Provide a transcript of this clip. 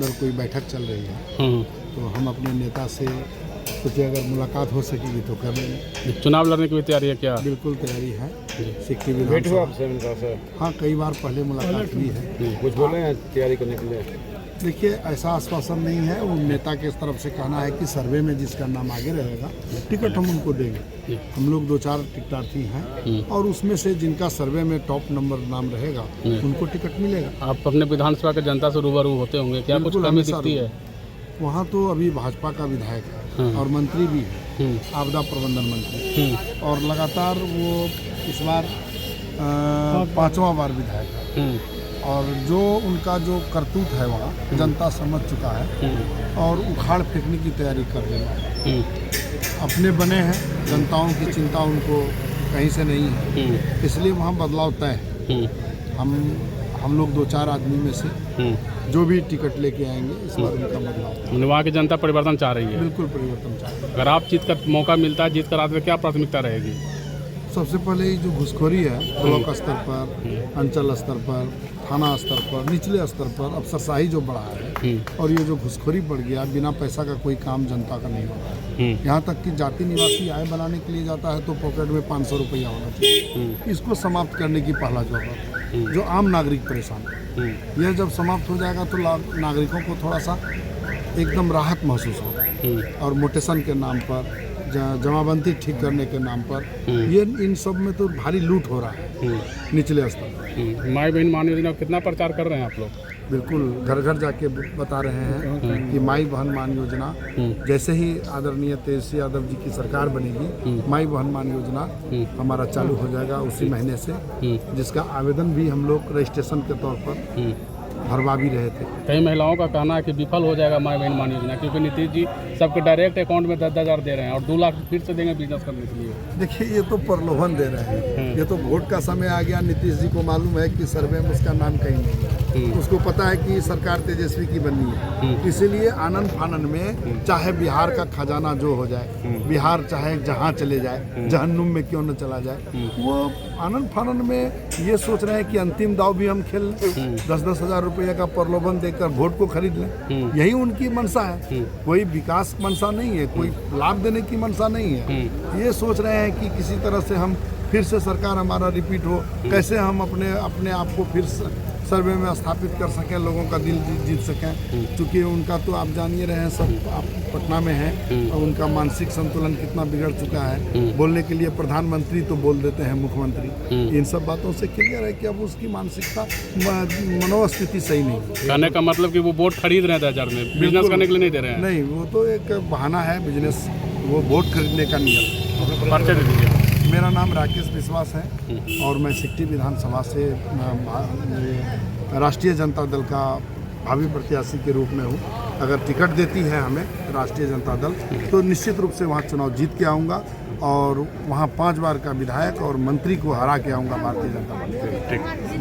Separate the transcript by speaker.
Speaker 1: अंदर कोई बैठक चल रही है, तो हम अपने नेता से सोचे अगर मुलाकात हो सकेगी तो कर लेंगे।
Speaker 2: चुनाव लड़ने की भी तैयारी है क्या?
Speaker 1: बिल्कुल तैयारी है। सिक्की विधानसभा, हाँ कई बार पहले मुलाकात हुई है।
Speaker 2: कुछ बोले हैं तैयारी करने के लिए?
Speaker 1: देखिए ऐसा आश्वासन नहीं है, वो नेता के तरफ से कहना है कि सर्वे में जिसका नाम आगे रहेगा टिकट हम उनको देंगे। हम लोग 2-4 टिकटार्थी हैं और उसमें से जिनका सर्वे में टॉप नंबर नाम रहेगा उनको टिकट मिलेगा।
Speaker 2: आप अपने विधानसभा के जनता से रूबरू होते होंगे, क्या कुछ कमी दिखती है?
Speaker 1: वहाँ तो अभी भाजपा का विधायक है और मंत्री भी है, आपदा प्रबंधन मंत्री, और लगातार वो इस बार 5वां बार विधायक है। और जो उनका जो करतूत है वहाँ जनता समझ चुका है और उखाड़ फेंकने की तैयारी कर रही है। अपने बने हैं, जनताओं की चिंता उनको कहीं से नहीं है, इसलिए वहाँ बदलाव तय है। हम लोग 2-4 आदमी में से जो भी टिकट लेके आएंगे इस बार उनका बदलाव।
Speaker 2: वहाँ की जनता परिवर्तन चाह रही है?
Speaker 1: बिल्कुल परिवर्तन चाह रही है।
Speaker 2: अगर आप जीत का मौका मिलता है, जीत कर आते, क्या प्राथमिकता रहेगी?
Speaker 1: सबसे पहले ये जो घुसखोरी है ब्लॉक स्तर पर, अंचल स्तर पर, थाना स्तर पर, निचले स्तर पर अफसरशाही जो बढ़ा है और ये जो घुसखोरी बढ़ गया, बिना पैसा का कोई काम जनता का नहीं हो रहा है। यहाँ तक कि जाति निवासी आय बनाने के लिए जाता है तो पॉकेट में 500 रुपया होना चाहिए। इसको समाप्त करने की पहला जरूरत है, जो आम नागरिक परेशान है। यह जब समाप्त हो जाएगा तो नागरिकों को थोड़ा सा एकदम राहत महसूस होगा। और मोटेशन के नाम पर, जमाबंदी ठीक करने के नाम पर, ये इन सब में तो भारी लूट हो रहा है निचले स्तर पर।
Speaker 2: माई बहन मान योजना कितना प्रचार कर रहे हैं आप लोग?
Speaker 1: बिल्कुल घर घर जाके बता रहे हैं कि माई बहन मान योजना जैसे ही आदरणीय तेजस्वी यादव जी की सरकार बनेगी, माई बहन मान योजना हमारा चालू हो जाएगा उसी महीने से, जिसका आवेदन भी हम लोग रजिस्ट्रेशन के तौर पर भरवा भी रहे थे।
Speaker 2: कई महिलाओं का कहना है कि विफल हो जाएगा माई बहन मान योजना, क्योंकि नीतीश जी सबके डायरेक्ट अकाउंट में 10,000 दे रहे हैं और 2 लाख फिर से देंगे बिजनेस करने के लिए।
Speaker 1: देखिए ये तो प्रलोभन दे रहे हैं, ये तो वोट का समय आ गया। नीतीश जी को मालूम है कि सर्वे में उसका नाम कहीं नहीं है, उसको पता है कि सरकार तेजस्वी की बननी है, इसीलिए आनंद फानन में चाहे बिहार का खजाना जो हो जाए, बिहार चाहे जहाँ चले जाए, जहन्नुम में क्यों न चला जाए, वो आनंद फानन में ये सोच रहे हैं कि अंतिम दाव भी हम खेल लें, 10-10 हज़ार रुपये का प्रलोभन देकर वोट को खरीद लें। यही उनकी मंशा है, कोई विकास मंशा नहीं है, कोई लाभ देने की मंशा नहीं है। ये सोच रहे हैं कि किसी तरह से हम फिर से सरकार हमारा रिपीट हो, कैसे हम अपने आप को फिर सर्वे में स्थापित कर सकें, लोगों का दिल जीत सकें। चूँकि उनका तो आप जान ही रहे हैं, सब आप पटना में हैं और उनका मानसिक संतुलन कितना बिगड़ चुका है। बोलने के लिए प्रधानमंत्री तो बोल देते हैं मुख्यमंत्री। इन सब बातों से क्लियर है कि अब उसकी मानसिकता, मनोस्थिति सही नहीं है।
Speaker 2: कहने का मतलब कि वो वोट खरीद रहे थे 2000 में, बिजनेस करने के लिए नहीं दे रहे हैं।
Speaker 1: नहीं, वो तो एक बहाना है बिजनेस, वो वोट खरीदने का नियम।
Speaker 2: पर्चे दे दीजिए।
Speaker 1: मेरा नाम राकेश विश्वास है और मैं सिक्टी विधानसभा से राष्ट्रीय जनता दल का भावी प्रत्याशी के रूप में हूँ। अगर टिकट देती है हमें राष्ट्रीय जनता दल तो निश्चित रूप से वहाँ चुनाव जीत के आऊँगा और वहाँ 5 बार का विधायक और मंत्री को हरा के आऊँगा भारतीय जनता पार्टी।
Speaker 2: ठीक।